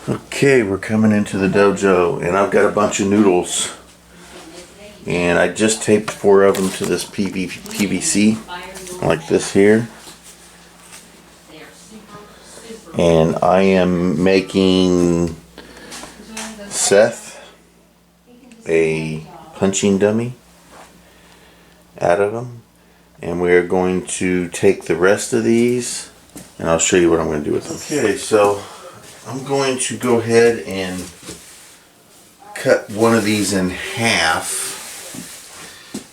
Okay, we're coming into the dojo, and I've got a bunch of noodles, and I just taped 4 of them to this PVC like this here, and I am making Seth a punching dummy out of them, and we're going to take the rest of these and I'll show you what I'm going to do with them. Okay, so I'm going to go ahead and cut one of these in half,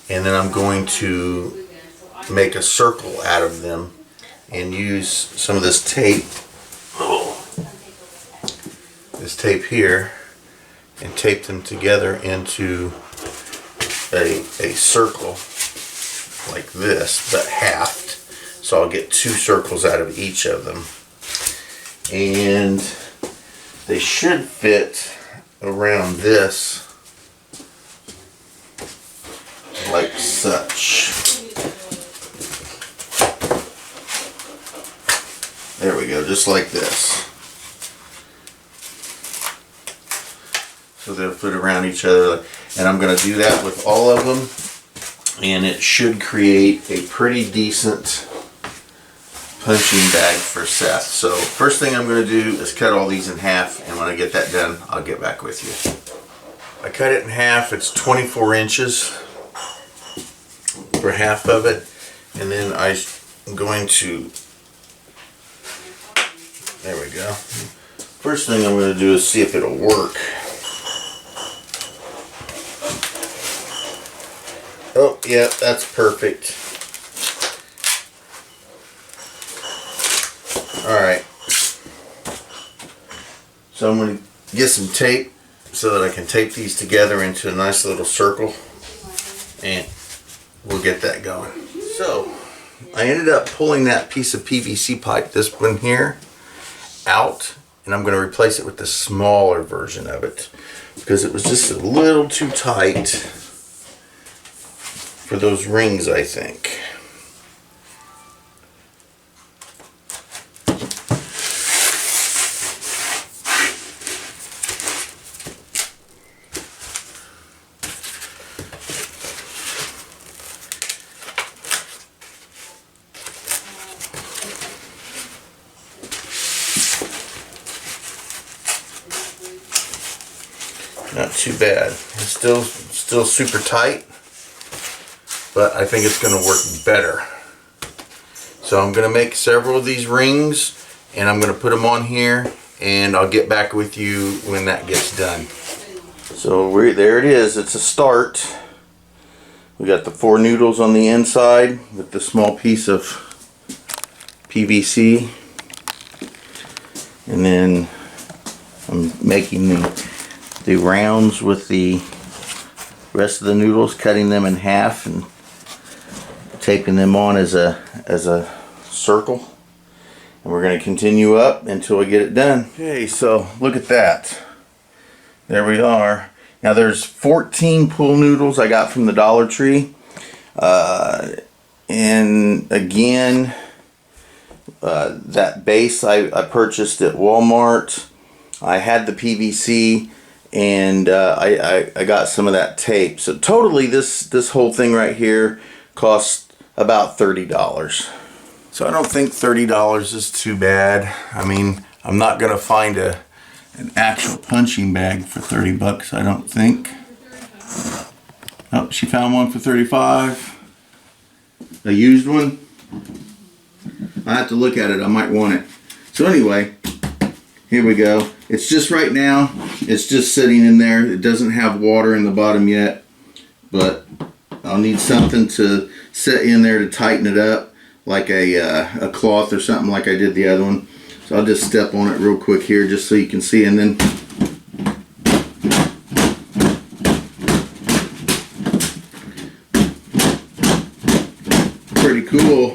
and then I'm going to make a circle out of them and use some of this tape, here, and tape them together into a circle like this, but halved. So I'll get 2 circles out of each of them, and they should fit around this like such. There we go, just like this. So they'll fit around each other, and I'm going to do that with all of them, and it should create a pretty decent punching bag for Seth. So first thing I'm going to do is cut all these in half, and when I get that done, I'll get back with you. I cut it in half. It's 24 inches for half of it, and then I'm going to, there we go. First thing I'm going to do is see if it'll work. Oh yeah, that's perfect. Alright, so I'm going to get some tape so that I can tape these together into a nice little circle, and we'll get that going. So I ended up pulling that piece of PVC pipe, this one here, out, and I'm going to replace it with the smaller version of it because it was just a little too tight for those rings, I think. Not too bad. It's still super tight, but I think it's going to work better. So I'm going to make several of these rings, and I'm going to put them on here, and I'll get back with you when that gets done. So there it is. It's a start. We got the 4 noodles on the inside with the small piece of PVC, and then I'm making the rounds with the rest of the noodles, cutting them in half and taping them on as a circle, and we're going to continue up until we get it done. Okay, so look at that. There we are. Now there's 14 pool noodles I got from the Dollar Tree, and again, that base I purchased at Walmart. I had the PVC, and I got some of that tape. So totally this whole thing right here cost about $30. So I don't think $30 is too bad. I mean, I'm not gonna find an actual punching bag for 30 bucks, I don't think. Oh, she found one for 35. A used one. I have to look at it, I might want it. So anyway, here we go. It's just right now, it's just sitting in there. It doesn't have water in the bottom yet, but I'll need something to set in there to tighten it up, like a cloth or something like I did the other one. So I'll just step on it real quick here just so you can see, and then pretty cool.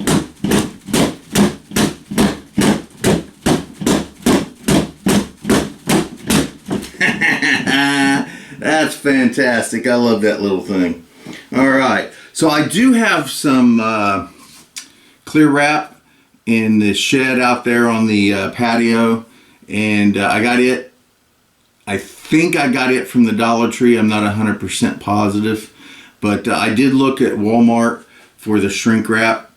That's fantastic. I love that little thing. Alright, so I do have some clear wrap in the shed out there on the patio, and I got it I think I got it from the Dollar Tree. I'm not 100% positive. But I did look at Walmart for the shrink wrap.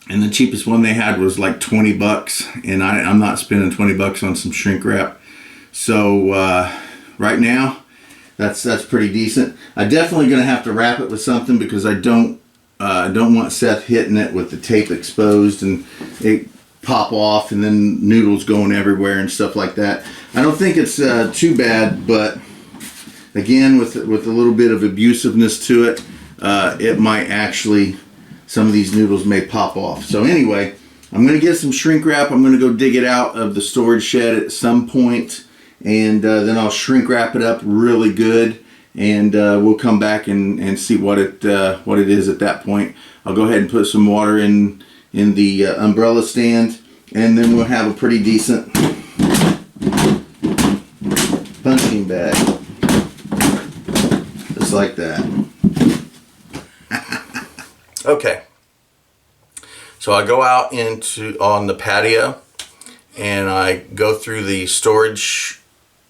And the cheapest one they had was like 20 bucks. And I'm not spending 20 bucks on some shrink wrap. So right now, that's pretty decent. I'm definitely going to have to wrap it with something because I don't want Seth hitting it with the tape exposed and it pop off and then noodles going everywhere and stuff like that. I don't think it's too bad, but again, with a little bit of abusiveness to it, it might actually, some of these noodles may pop off. So anyway, I'm going to get some shrink wrap. I'm going to go dig it out of the storage shed at some point, and then I'll shrink wrap it up really good, and we'll come back and see what it is at that point. I'll go ahead and put some water in the umbrella stand, and then we'll have a pretty decent punching bag, just like that. Okay, so I go out on the patio, and I go through the storage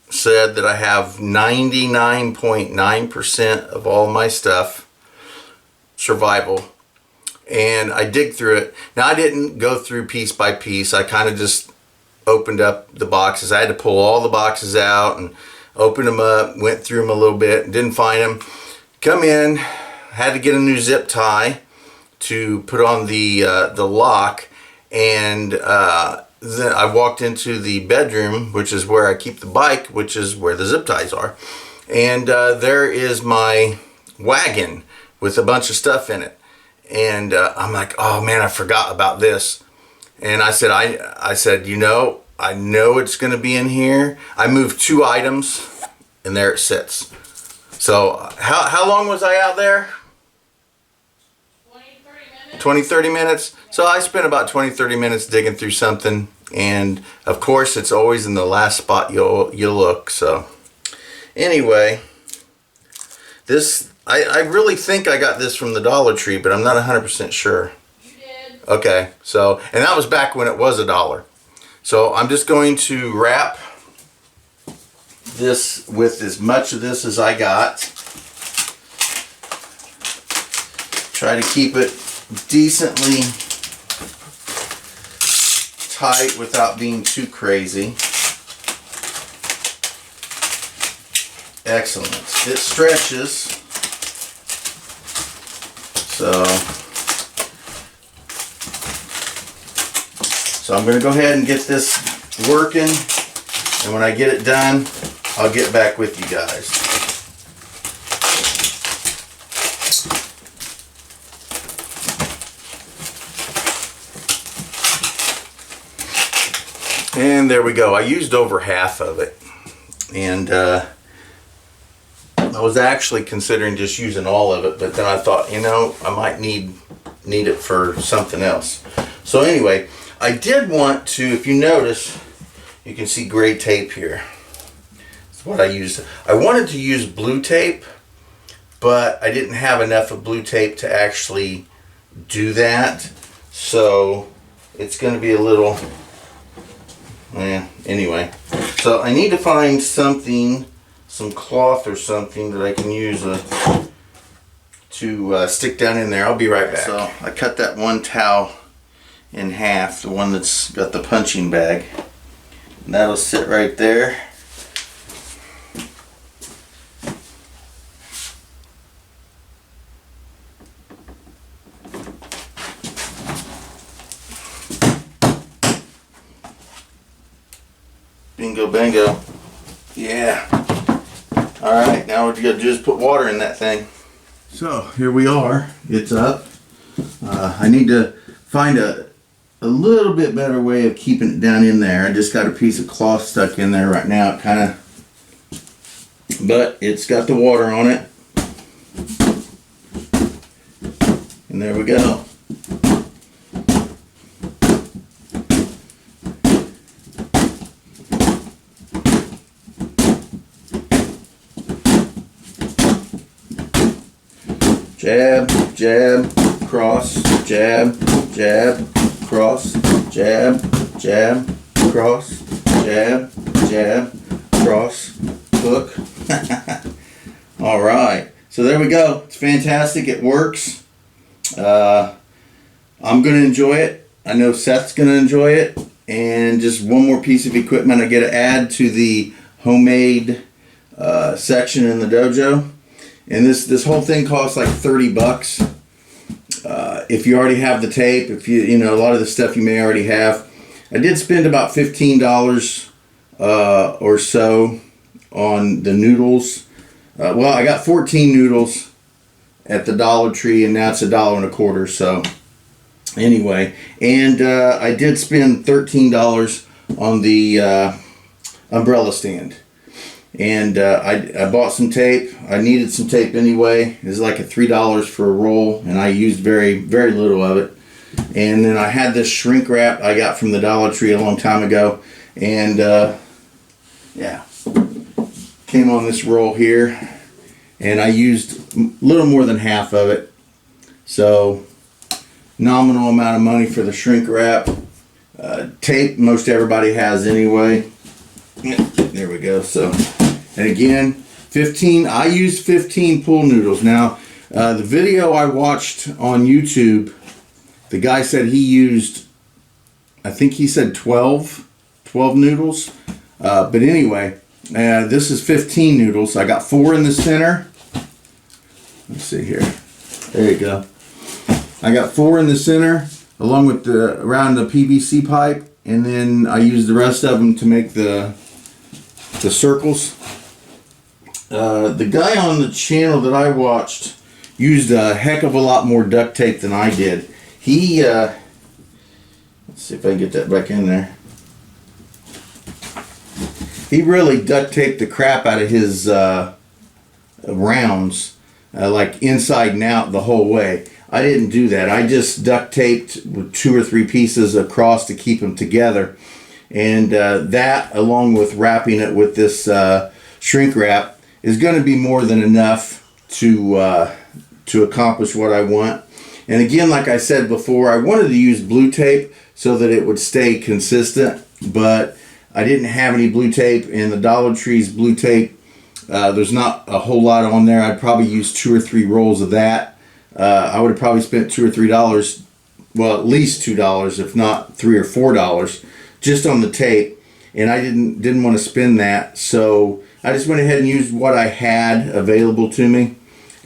shed that I have 99.9% of all my stuff, survival. And I dig through it. Now, I didn't go through piece by piece. I kind of just opened up the boxes. I had to pull all the boxes out and open them up, went through them a little bit, didn't find them. Come in, had to get a new zip tie to put on the lock, and then I walked into the bedroom, which is where I keep the bike, which is where the zip ties are. And there is my wagon with a bunch of stuff in it. And I'm like, oh man, I forgot about this. And I said, you know, I know it's going to be in here. I moved 2 items, and there it sits. So how long was I out there? 20, 30 minutes. So I spent about 20, 30 minutes digging through something. And of course, it's always in the last spot you'll look. So anyway, this, I really think I got this from the Dollar Tree, but I'm not 100% sure. You did. Okay, so, and that was back when it was $1. So I'm just going to wrap this with as much of this as I got. Try to keep it decently tight without being too crazy. Excellent. It stretches. So I'm going to go ahead and get this working, and when I get it done, I'll get back with you guys. And there we go. I used over half of it, and I was actually considering just using all of it, but then I thought, you know, I might need it for something else. So anyway, I did want to, if you notice, you can see gray tape here. That's what I used. I wanted to use blue tape, but I didn't have enough of blue tape to actually do that. So it's going to be a little, anyway. So I need to find something, some cloth or something that I can use to stick down in there. I'll be right back. So I cut that one towel in half, the one that's got the punching bag, and that'll sit right there. Bingo bango. Yeah. Alright, now what you gotta do is put water in that thing. So here we are. It's up. I need to find a little bit better way of keeping it down in there. I just got a piece of cloth stuck in there right now. It kind of, but it's got the water on it. And there we go. Jab, jab, cross, jab, jab, cross, jab, jab, cross, jab, jab, cross, hook. All right, so there we go. It's fantastic. It works. I'm going to enjoy it. I know Seth's going to enjoy it. And just one more piece of equipment I get to add to the homemade section in the dojo. And this whole thing costs like $30. If you already have the tape, if you know a lot of the stuff you may already have. I did spend about $15 or so on the noodles. Well, I got 14 noodles at the Dollar Tree, and now it's $1.25. So anyway, and I did spend $13 on the umbrella stand. And I bought some tape. I needed some tape anyway. It was like $3 for a roll, and I used very, very little of it. And then I had this shrink wrap I got from the Dollar Tree a long time ago. And yeah, came on this roll here. And I used a little more than half of it. So, nominal amount of money for the shrink wrap. Tape, most everybody has anyway. There we go. So, and again, 15. I used 15 pool noodles. Now, the video I watched on YouTube, the guy said he used, I think he said 12 noodles. But anyway, this is 15 noodles. I got 4 in the center. Let's see here. There you go. I got 4 in the center, along with around the PVC pipe, and then I used the rest of them to make the circles. The guy on the channel that I watched used a heck of a lot more duct tape than I did. He, let's see if I can get that back in there. He really duct taped the crap out of his rounds, like inside and out the whole way. I didn't do that. I just duct taped with 2 or 3 pieces across to keep them together. And that, along with wrapping it with this shrink wrap, is going to be more than enough to accomplish what I want. And again, like I said before, I wanted to use blue tape so that it would stay consistent, but I didn't have any blue tape, and the Dollar Tree's blue tape, there's not a whole lot on there. I'd probably use 2 or 3 rolls of that. I would have probably spent $2 or $3, well, at least $2, if not $3 or $4, just on the tape, and I didn't want to spend that, so I just went ahead and used what I had available to me.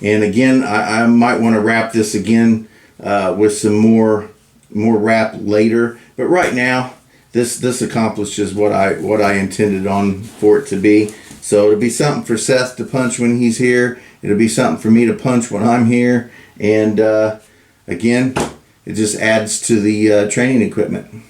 And again, I might want to wrap this again with some more wrap later, but right now this accomplishes what I intended on for it to be. So it'll be something for Seth to punch when he's here. It'll be something for me to punch when I'm here, and again, it just adds to the training equipment.